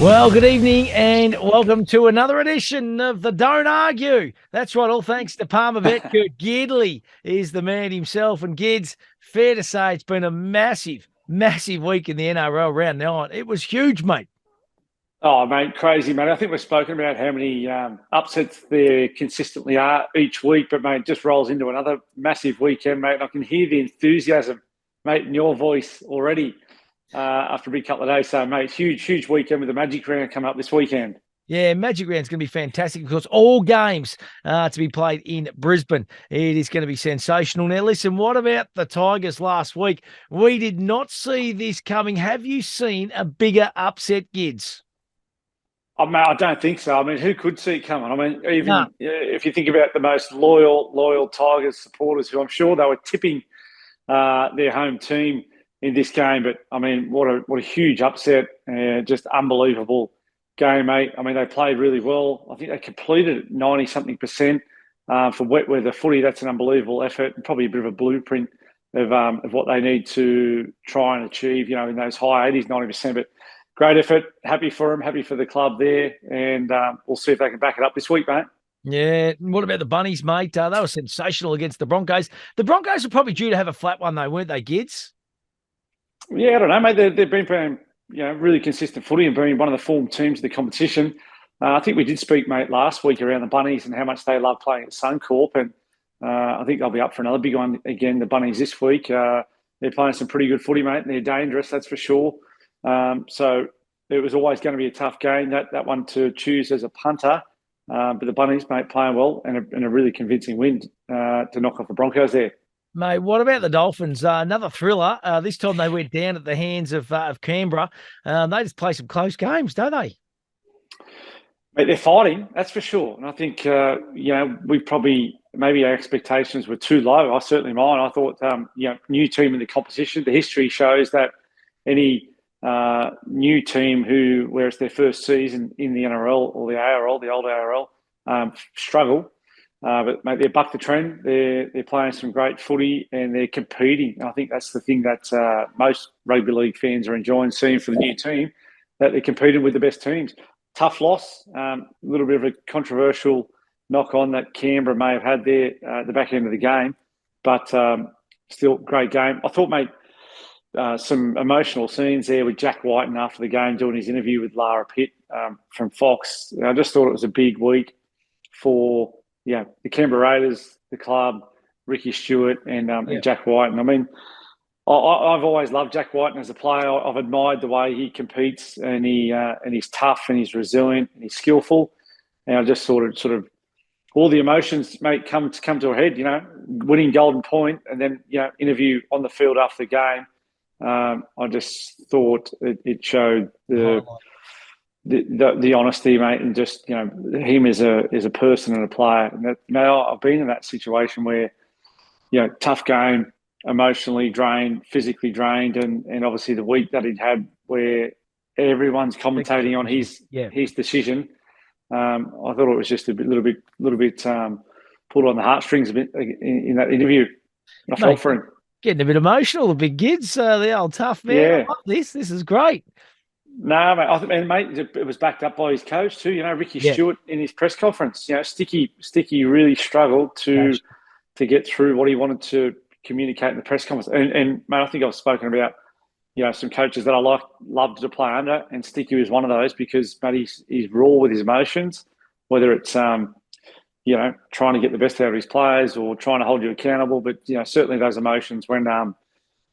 Well, good evening and welcome to another edition of the Don't Argue. That's right, all thanks to Palmer vet Kurt Gidley is the man himself. And Gids, fair to say it's been a massive week in the NRL round 9. It was huge, mate. Oh, mate, crazy, mate. I think we've spoken about how many upsets there consistently are each week, but, mate, it just rolls into another massive weekend, mate. And I can hear the enthusiasm, mate, in your voice already after a big couple of days. So, mate, huge weekend with the Magic Round coming up this weekend. Yeah, Magic Round's going to be fantastic because all games to be played in Brisbane. It is going to be sensational. Now, listen, what about the Tigers last week? We did not see this coming. Have you seen a bigger upset, Gids? Oh, mate, I don't think so. I mean, who could see it coming? I mean, even No. if you think about the most loyal Tigers supporters, who I'm sure they were tipping their home team in this game. But, I mean, what a huge upset. Just unbelievable game, mate. I mean, they played really well. I think they completed 90-something% for wet weather footy. That's an unbelievable effort and probably a bit of a blueprint of what they need to try and achieve, in those high 80s, 90%. But great effort. Happy for them. Happy for the club there. And we'll see if they can back it up this week, mate. Yeah. What about the Bunnies, mate? They were sensational against the Broncos. The Broncos were probably due to have a flat one, though, weren't they, Gids? Yeah, I don't know, mate. They've been playing, really consistent footy and being one of the form teams of the competition. I think we did speak, mate, last week around the Bunnies and how much they love playing at Suncorp. And I think they'll be up for another big one again, the Bunnies, this week. They're playing some pretty good footy, mate, and they're dangerous, that's for sure. So it was always going to be a tough game, that one to choose as a punter. But the Bunnies, mate, playing well and a really convincing win to knock off the Broncos there. Mate, what about the Dolphins? Another thriller. This time they went down at the hands of Canberra. They just play some close games, don't they? Mate, they're fighting, that's for sure. And I think, we probably, maybe our expectations were too low. I certainly mine. I thought, new team in the competition. The history shows that any new team where it's their first season in the NRL or the ARL, the old ARL, struggle. But, mate, they buck the trend. They're playing some great footy and they're competing. And I think that's the thing that most rugby league fans are enjoying seeing for the new team, that they're competing with the best teams. Tough loss, a little bit of a controversial knock on that Canberra may have had there at the back end of the game. But still, great game. I thought, mate, some emotional scenes there with Jack Whiten after the game doing his interview with Lara Pitt from Fox. I just thought it was a big week for the Canberra Raiders, the club, Ricky Stewart, and Jack Whiten. I mean, I've always loved Jack Whiten as a player. I've admired the way he competes, and he's tough and he's resilient and he's skillful. And I just sort of all the emotions, mate, come to a head. Winning Golden Point and then interview on the field after the game. I just thought it showed the honesty, mate, and just him as a person and a player. And now I've been in that situation where tough game, emotionally drained, physically drained, and obviously the week that he'd had where everyone's commentating on his decision. I thought it was just a little bit pulled on the heartstrings a bit in that interview. I felt for him. Getting a bit emotional, the big Gids, the old tough man. Yeah. I love this. This is great. No, mate, it was backed up by his coach too. Ricky Stewart in his press conference. Sticky really struggled to get through what he wanted to communicate in the press conference. And mate, I think I've spoken about some coaches that I loved to play under, and Sticky was one of those because, mate, he's raw with his emotions, whether it's trying to get the best out of his players or trying to hold you accountable. But certainly those emotions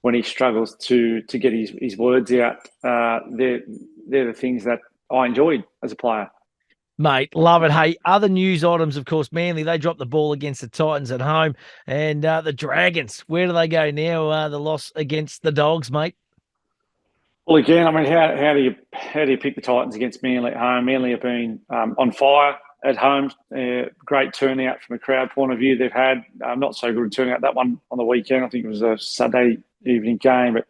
when he struggles to get his words out, they're the things that I enjoyed as a player. Mate, love it. Hey, other news items, of course, Manly, they dropped the ball against the Titans at home. And the Dragons, where do they go now? The loss against the Dogs, mate. Well, again, I mean, how do you pick the Titans against Manly at home? Manly have been on fire at home. Great turnout from a crowd point of view. They've had not so good a turnout that one on the weekend. I think it was a Saturday evening game. But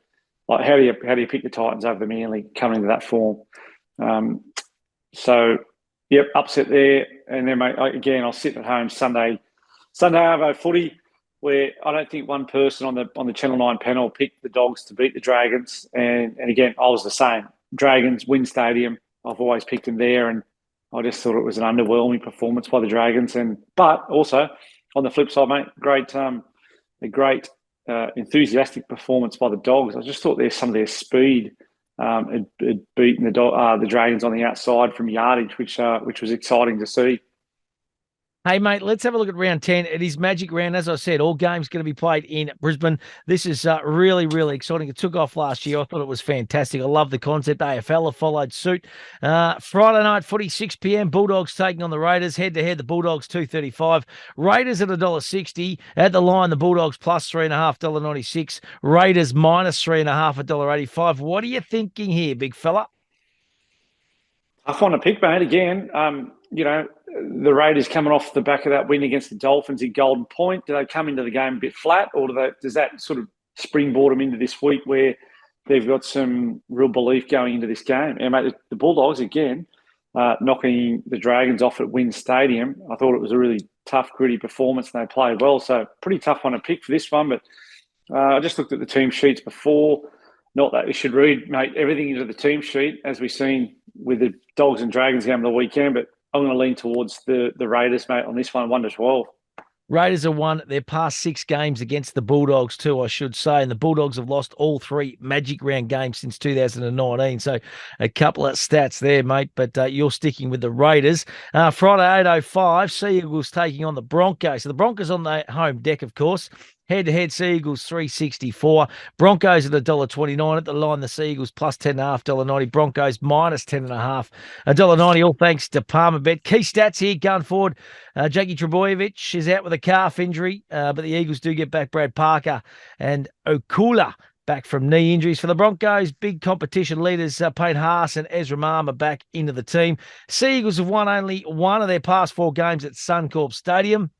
like, how do you pick the Titans over the Manly coming into that form? Upset there. And then, mate, I'll sit at home Sunday Arvo footy, where I don't think one person on the Channel 9 panel picked the Dogs to beat the Dragons. And again, I was the same. Dragons win stadium, I've always picked them there, and I just thought it was an underwhelming performance by the Dragons. But also on the flip side, mate, a great enthusiastic performance by the Dogs. I just thought some of their speed had beaten the Dragons on the outside from yardage, which was exciting to see. Hey, mate, let's have a look at round 10. It is Magic Round. As I said, all games going to be played in Brisbane. This is really, really exciting. It took off last year. I thought it was fantastic. I love the concept. AFL have followed suit. Friday night footy, 6 p.m. Bulldogs taking on the Raiders. Head-to-head, the Bulldogs $2.35. Raiders at $1.60. At the line, the Bulldogs plus $3.5, $1.96. Raiders minus $3.5, $1.85. What are you thinking here, big fella? Tough one to pick, mate. Again, the Raiders coming off the back of that win against the Dolphins in Golden Point. Do they come into the game a bit flat, or does that sort of springboard them into this week where they've got some real belief going into this game? And, mate, the Bulldogs, again, knocking the Dragons off at Wynn Stadium. I thought it was a really tough, gritty performance, and they played well. So pretty tough one to pick for this one. But I just looked at the team sheets before. Not that we should read, mate, everything into the team sheet, as we've seen with the Dogs and Dragons game of the weekend, but I'm going to lean towards the Raiders, mate, on this one, 1-12. Raiders have won their past 6 games against the Bulldogs too, I should say. And the Bulldogs have lost all 3 Magic Round games since 2019. So a couple of stats there, mate. But you're sticking with the Raiders. Friday, 8:05, Sea Eagles taking on the Broncos. So the Broncos on the home deck, of course. Head-to-head, Sea Eagles $3.64. Broncos at $1.29. At the line, the Sea Eagles plus $10.5, $1.90. Broncos minus $10.5, $1.90. All thanks to Palmer Bet. Key stats here going forward. Jackie Trbojevic is out with a calf injury, but the Eagles do get back Brad Parker and Okula back from knee injuries. For the Broncos, big competition leaders Payne Haas and Ezra Mam are back into the team. Sea Eagles have won only one of their past 4 games at Suncorp Stadium.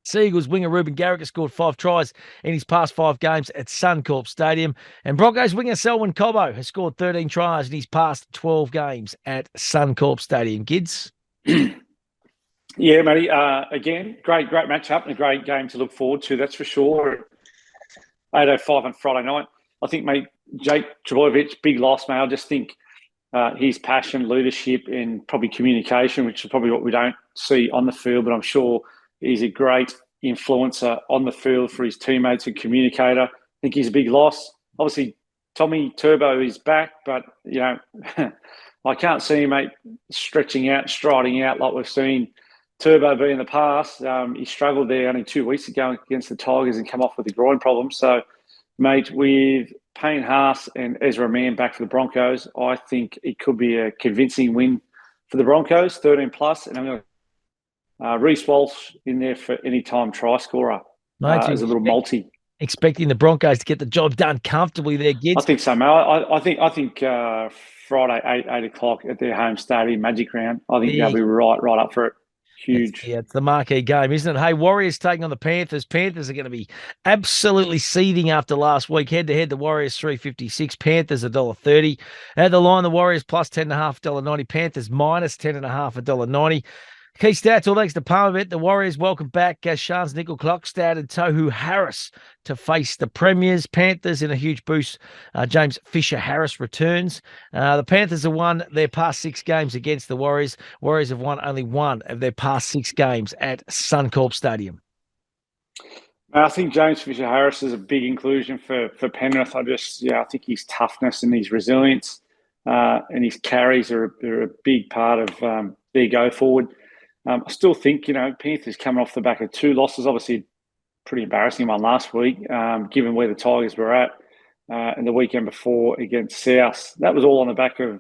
Sea Eagles winger Ruben Garrick has scored 5 tries in his past 5 games at Suncorp Stadium. And Broncos winger Selwyn Cobbo has scored 13 tries in his past 12 games at Suncorp Stadium. Gids? Yeah, Matty. Again, great matchup and a great game to look forward to, that's for sure. 8:05 on Friday night. I think, mate, Jake Trbojevic, big loss, mate. I just think his passion, leadership, and probably communication, which is probably what we don't see on the field, but I'm sure he's a great influencer on the field for his teammates and communicator. I think he's a big loss. Obviously, Tommy Turbo is back, but, I can't see him, mate, stretching out, striding out like we've seen Turbo be in the past. He struggled there only 2 weeks ago against the Tigers and come off with a groin problem. So, mate, with Payne Haas and Ezra Mann back for the Broncos, I think it could be a convincing win for the Broncos, 13+, and I'm going to Reece Walsh in there for any time try scorer as a little multi. Expecting the Broncos to get the job done comfortably there, Gids. I think so, mate. I think Friday, 8 o'clock at their home stadium, Magic Round. I think they'll be right up for it. Huge. It's the marquee game, isn't it? Hey, Warriors taking on the Panthers. Panthers are going to be absolutely seething after last week. Head-to-head, the Warriors $3.56. Panthers $1.30. At the line, the Warriors plus $10.5, $1.90. Panthers minus $10.5, $1.90. Key stats, all thanks to Palmerbet. The Warriors welcome back Shans Nickel-Klokstad and Tohu Harris to face the Premiers. Panthers in a huge boost. James Fisher-Harris returns. The Panthers have won their past 6 games against the Warriors. Warriors have won only 1 of their past 6 games at Suncorp Stadium. I think James Fisher-Harris is a big inclusion for Penrith. I think his toughness and his resilience and his carries are a big part of their go forward. I still think, Panthers coming off the back of 2 losses, obviously pretty embarrassing one last week, given where the Tigers were at, and the weekend before against South. That was all on the back of,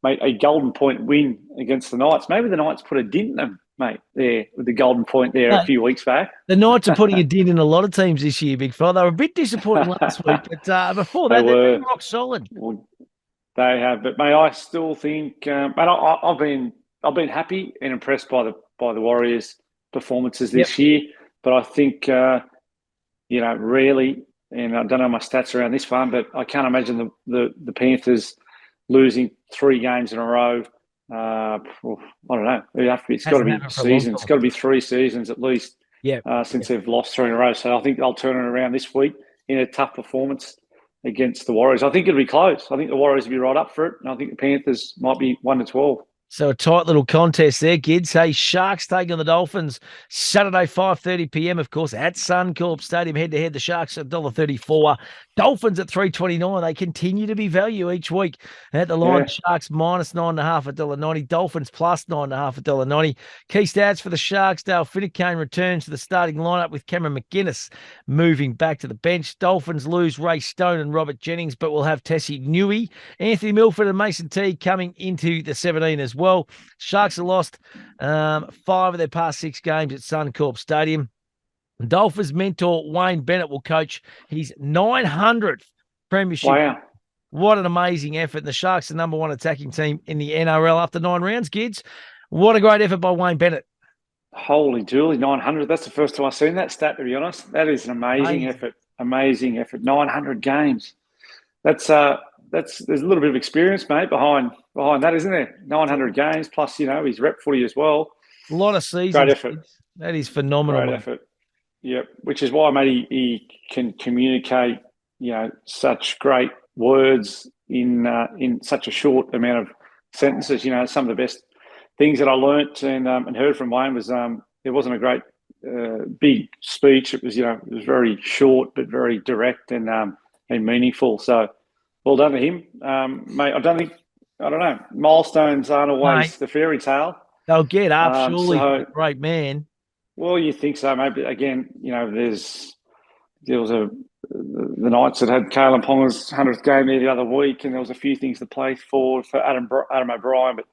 mate, a Golden Point win against the Knights. Maybe the Knights put a dint in them, mate, there with the Golden Point there a few weeks back. The Knights are putting a dint in a lot of teams this year, big fella. They were a bit disappointing last week, but before that, they've been rock solid. Well, they have, but mate, I still think, mate, I've been happy and impressed by the Warriors' performances this year, but I think really, and I don't know my stats around this one, but I can't imagine the Panthers losing 3 games in a row. I don't know. It's got to be seasons. It's got to be 3 seasons at least. Since they've lost 3 in a row. So I think they'll turn it around this week in a tough performance against the Warriors. I think it'll be close. I think the Warriors will be right up for it, and I think the Panthers might be 1-12. So a tight little contest there, kids. Hey, Sharks taking on the Dolphins Saturday, 5:30 p.m. Of course, at Suncorp Stadium, head-to-head. The Sharks at $1.34. Dolphins at $3.29. They continue to be value each week. At the line, Sharks minus 9.5 at $1.90. Dolphins plus 9.5 at $1.90. Key stats for the Sharks. Dale Finucane returns to the starting lineup with Cameron McGuinness moving back to the bench. Dolphins lose Ray Stone and Robert Jennings, but will have Tessie Newey, Anthony Milford and Mason Teague coming into the 17 as well. Sharks have lost 5 of their past 6 games at Suncorp Stadium. Dolphins mentor Wayne Bennett will coach his 900th premiership. Wow. What an amazing effort. And the Sharks are the number 1 attacking team in the NRL after 9 rounds, kids. What a great effort by Wayne Bennett. Holy Julie, 900. That's the first time I've seen that stat, to be honest. That is an amazing effort. Amazing effort. 900 games. There's a little bit of experience, mate, behind that, isn't there? 900 games plus, his rep footy as well. A lot of seasons. Great effort. Kids. That is phenomenal. Great effort. Yep. Which is why, mate, he can communicate, such great words in such a short amount of sentences. Some of the best things that I learnt and heard from Wayne was it wasn't a great big speech. It was it was very short but very direct and meaningful. So well done to him, mate. I don't know. Milestones aren't always the fairy tale. They'll get up, surely. Great man. Well, you think so, mate. But again, there was the Knights that had Kalen Ponga's 100th game there the other week, and there was a few things to play for Adam O'Brien, but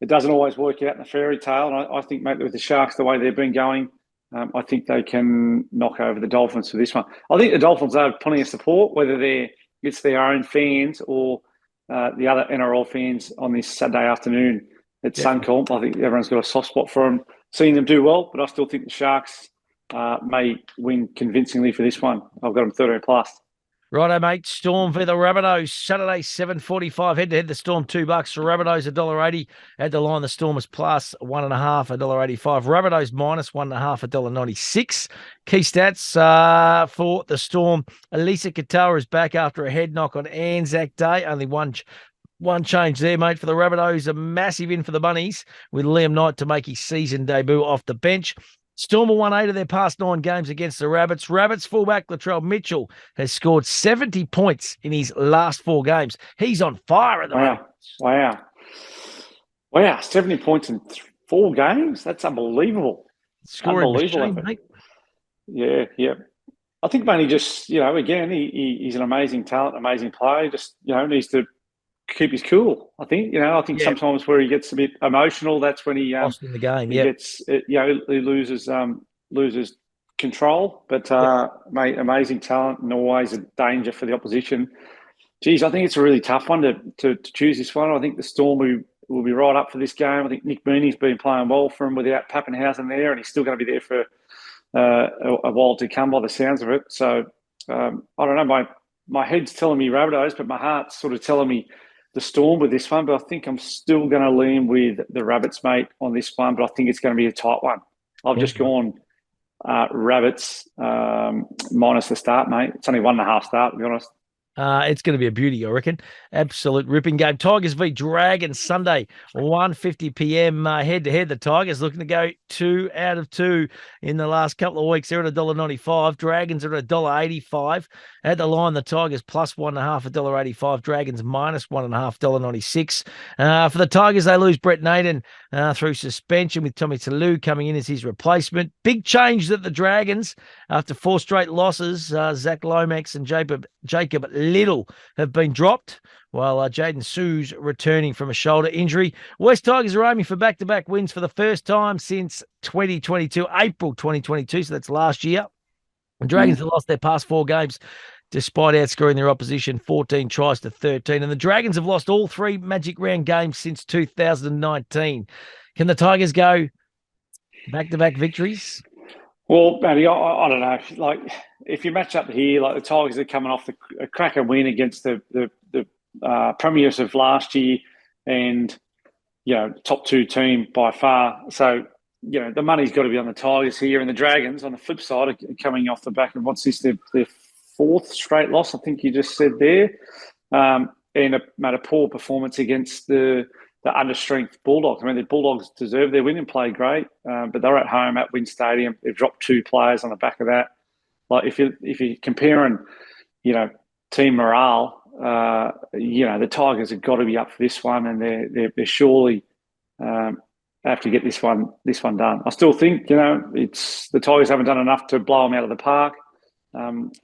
it doesn't always work out in the fairy tale. And I think, mate, with the Sharks, the way they've been going, I think they can knock over the Dolphins for this one. I think the Dolphins have plenty of support, whether it's their own fans or the other NRL fans on this Saturday afternoon at Suncorp. I think everyone's got a soft spot for them, seeing them do well, but I still think the Sharks may win convincingly for this one. I've got them 13 plus. Righto, mate. Storm v the Rabbitohs. Saturday, 7:45. Head-to-head, the Storm $2. The Rabbitohs $1.80. At the line, the Stormers plus 1.5, $1.85. Rabbitohs minus 1.5, $1.96. Key stats for the Storm. Elisa Katoa is back after a head knock on Anzac Day. Only one change there, mate, for the Rabbitohs. A massive in for the Bunnies with Liam Knight to make his season debut off the bench. Storm won 8 of their past 9 games against the Rabbits. Rabbits fullback Latrell Mitchell has scored 70 points in his last 4 games. He's on fire at the moment. Wow. 70 points in 4 games? That's unbelievable. Scoring machine, mate. Yeah. I think, man, he just, again, he's an amazing talent, amazing player. Just, needs to keep his cool. I think, sometimes where he gets a bit emotional, that's when he lost in the game. He gets, he loses control. But mate, amazing talent and always a danger for the opposition. Geez, I think it's a really tough one to choose this one. I think the Storm will be right up for this game. I think Nick Mooney's been playing well for him without Pappenhausen there, and he's still going to be there for a while to come by the sounds of it. So I don't know. My head's telling me Rabbitohs, but my heart's sort of telling me the Storm with this one, but I think I'm still going to lean with the Rabbits, mate, on this one, but I think it's going to be a tight one. I've just gone Rabbits minus the start, mate. It's only 1.5 start, to be honest. It's going to be a beauty, I reckon. Absolute ripping game. Tigers v Dragons Sunday, 1:50 p.m. Head-to-head. The Tigers looking to go 2 out of 2 in the last couple of weeks. They're at $1.95. Dragons are at $1.85. At the line, the Tigers plus 1.5, $1.85. Dragons minus 1.5, $1.96. For the Tigers, they lose Brett Naden through suspension with Tommy Talou coming in as his replacement. Big change that the Dragons, after 4 straight losses, Zach Lomax and Jacob Little have been dropped, while Jaden Sue's returning from a shoulder injury. West Tigers are aiming for back-to-back wins for the first time since 2022, April 2022, so that's last year. The Dragons have lost their past 4 games despite outscoring their opposition 14 tries to 13, and the Dragons have lost all 3 Magic Round games since 2019. Can the Tigers go back-to-back victories? Well, Matty, I don't know. Like, if you match up here, like the Tigers are coming off a cracker win against the premiers of last year, and top 2 team by far. So the money's got to be on the Tigers here, and the Dragons on the flip side are coming off the back of what's this? Their fourth straight loss, I think you just said there, and made a poor performance against the understrength Bulldogs. I mean, the Bulldogs deserved their win and played great, but they're at home at Wynn Stadium. They've dropped 2 players on the back of that. Like if you're comparing, team morale, the Tigers have got to be up for this one, and they're surely have to get this one done. I still think it's the Tigers haven't done enough to blow them out of the park.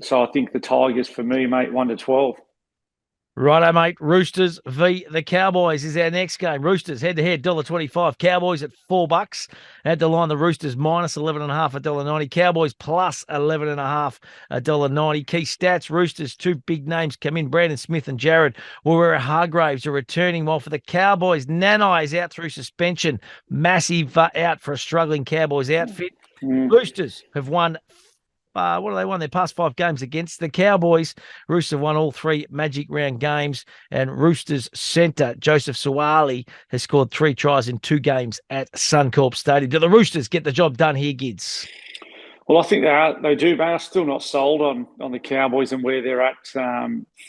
So I think the Tigers for me, mate, 1-12. Righto, mate. Roosters v the Cowboys is our next game. Roosters head-to-head, $1.25. Cowboys at $4. At the line, the Roosters minus 11.5, $1.90. Cowboys plus 11.5, $1.90. Key stats, Roosters, 2 big names come in. Brandon Smith and Jared Waerea-Hargreaves are returning, while for the Cowboys, Nanai is out through suspension. Massive out for a struggling Cowboys outfit. Roosters have won what have they won? Their past 5 games against the Cowboys. Roosters have won all 3 Magic Round games, and Roosters centre Joseph Suaalii has scored 3 tries in 2 games at Suncorp Stadium. Do the Roosters get the job done here, Gids? Well, I think they do, but I'm still not sold on the Cowboys and where they're at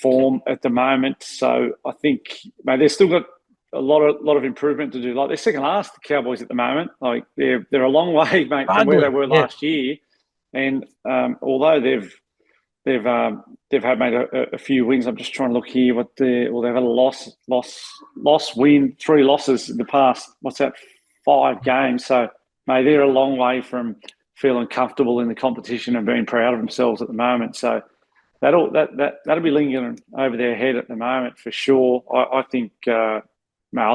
form at the moment. So I think, mate, they've still got a lot of improvement to do. Like they're second last, the Cowboys at the moment. Like they're a long way, mate, from where they were last year. And although they've had made a few wins, I'm just trying to look here. They've had a loss, win, 3 losses in the past. 5 games? So, mate, they're a long way from feeling comfortable in the competition and being proud of themselves at the moment. So that'll be lingering over their head at the moment for sure. I think, I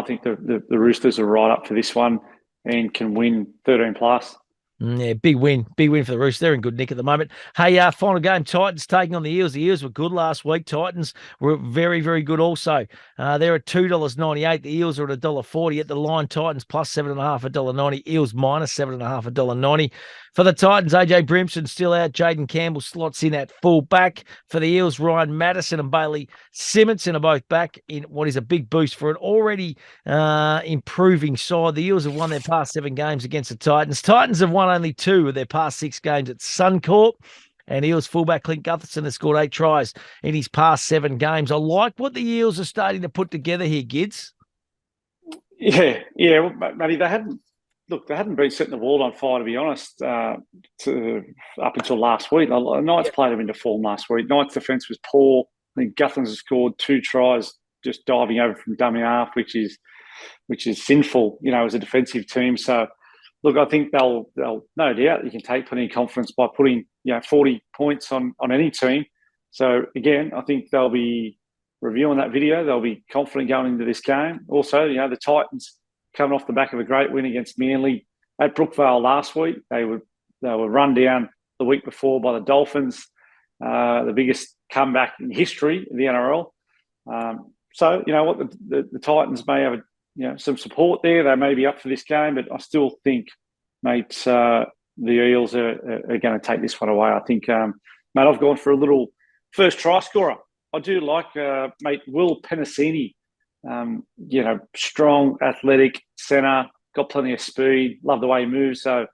think the Roosters are right up for this one and can win 13 plus. Yeah, big win for the Roosters. They're in good nick at the moment. Hey, final game, Titans taking on the Eels. The Eels were good last week. Titans were very, very good also. They're at $2.98. The Eels are at $1.40 at the line. Titans plus 7.5, $1.90. Eels minus 7.5, $1.90. For the Titans, AJ Brimson still out. Jaden Campbell slots in at full back. For the Eels, Ryan Madison and Bailey Simonson are both back in what is a big boost for an already improving side. The Eels have won their past 7 games against the Titans. Titans have won only 2 of their past 6 games at Suncorp. And Eels fullback Clint Gutherson has scored 8 tries in his past 7 games. I like what the Eels are starting to put together here, Gids. Yeah. Well, Matty, they hadn't been setting the world on fire, to be honest, up until last week. Knights played them into form last week. Knights' defence was poor. I think Guthans has scored 2 tries just diving over from dummy half, which is sinful, as a defensive team. So, look, I think they'll no doubt you can take plenty of confidence by putting 40 points on any team. So again, I think they'll be reviewing that video. They'll be confident going into this game. Also, the Titans coming off the back of a great win against Manly at Brookvale last week. They were run down the week before by the Dolphins, the biggest comeback in history of the NRL. So you know what, the Titans may have some support there. They may be up for this game, but I still think, mate, the Eels are going to take this one away. I think, mate, I've gone for a little first try scorer. I do like, mate, Will Penasini. Strong, athletic centre, got plenty of speed, love the way he moves. So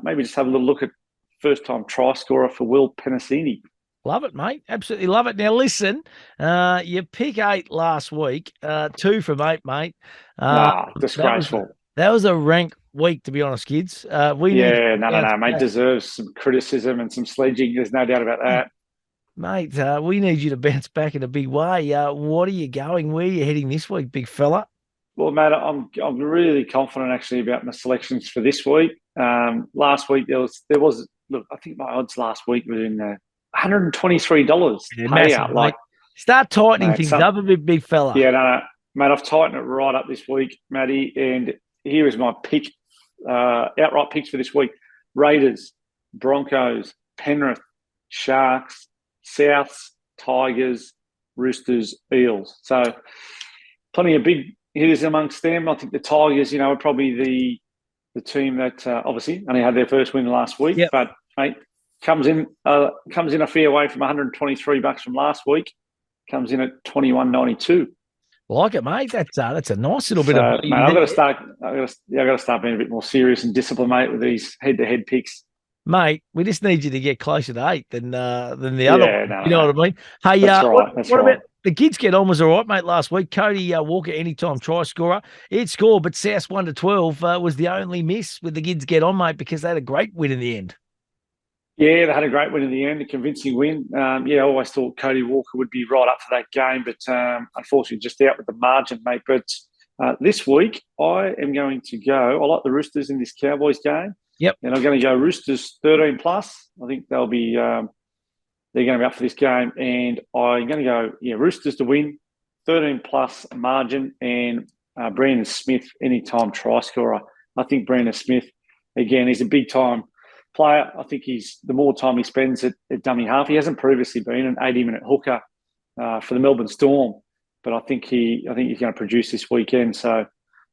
maybe just have a little look at first-time try scorer for Will Penasini. Love it, mate. Absolutely love it. Now, listen, you pick 8 last week, 2 from 8, mate. Disgraceful. That was a rank week, to be honest, Gids. No, mate. Deserves some criticism and some sledging. There's no doubt about that. Mate, we need you to bounce back in a big way. What are you going? Where are you heading this week, big fella? Well, mate, I'm really confident actually about my selections for this week. Last week there was look, I think my odds last week were in $123 payout. Like, start tightening things up a bit, big fella. Yeah, no, mate, I've tightened it right up this week, Matty, and here is my pick, outright picks for this week: Raiders, Broncos, Penrith, Sharks, Souths, Tigers, Roosters, Eels. So plenty of big hitters amongst them. I think the Tigers, are probably the team that obviously only had their first win last week, but mate, comes in a fair way from $123 from last week. Comes in at $21.92. Like it, mate. That's a nice little bit of. Mate, I've got to start being a bit more serious and disciplined, mate, with these head-to-head picks. Mate, we just need you to get closer to 8 than the other Yeah, one. no, You know no. what I mean? Hey, That's right. That's what right. about the kids get on was all right, mate, last week. Cody Walker, anytime try scorer. It scored, but South 1-12 was the only miss with the kids get on, mate, because they had a great win in the end. Yeah, they had a great win in the end, a convincing win. I always thought Cody Walker would be right up for that game, but unfortunately just out with the margin, mate. But this week, I am going to go. I like the Roosters in this Cowboys game. Yep. And I'm going to go Roosters 13 plus. I think they'll be they're going to be up for this game, and I'm going to go Roosters to win, 13 plus margin, and Brandon Smith anytime try scorer. I think Brandon Smith again, he's a big time player. I think the more time he spends at dummy half. He hasn't previously been an 80-minute hooker for the Melbourne Storm, but I think he's going to produce this weekend. So,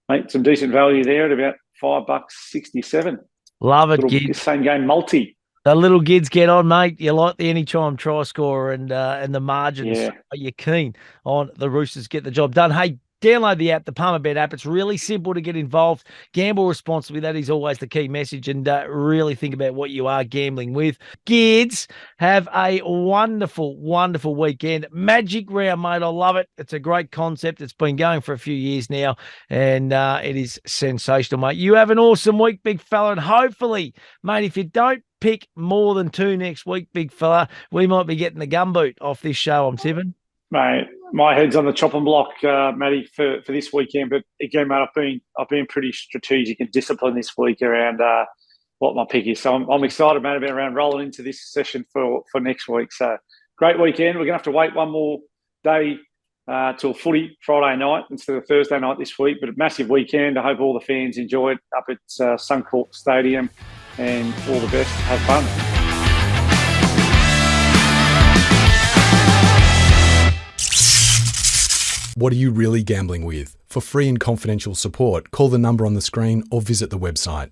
mate, some decent value there at about $5.67. Love it, Gids. Same game multi. The little Gids get on, mate. You like the anytime try scorer and the margins. Yeah. Are you keen on the Roosters get the job done? Hey, download the app, the Palmerbet app. It's really simple to get involved. Gamble responsibly. That is always the key message. And really think about what you are gambling with. Gids, have a wonderful, wonderful weekend. Magic round, mate. I love it. It's a great concept. It's been going for a few years now, and it is sensational, mate. You have an awesome week, big fella. And hopefully, mate, if you don't pick more than 2 next week, big fella, we might be getting the gumboot off this show. I'm tipping. Mate, my head's on the chopping block, Matty, for this weekend. But again, mate, I've been pretty strategic and disciplined this week around what my pick is. So I'm excited, mate, about around rolling into this session for next week. So great weekend. We're gonna have to wait one more day till footy Friday night instead of Thursday night this week. But a massive weekend. I hope all the fans enjoy it up at Suncorp Stadium, and all the best. Have fun. What are you really gambling with? For free and confidential support, call the number on the screen or visit the website.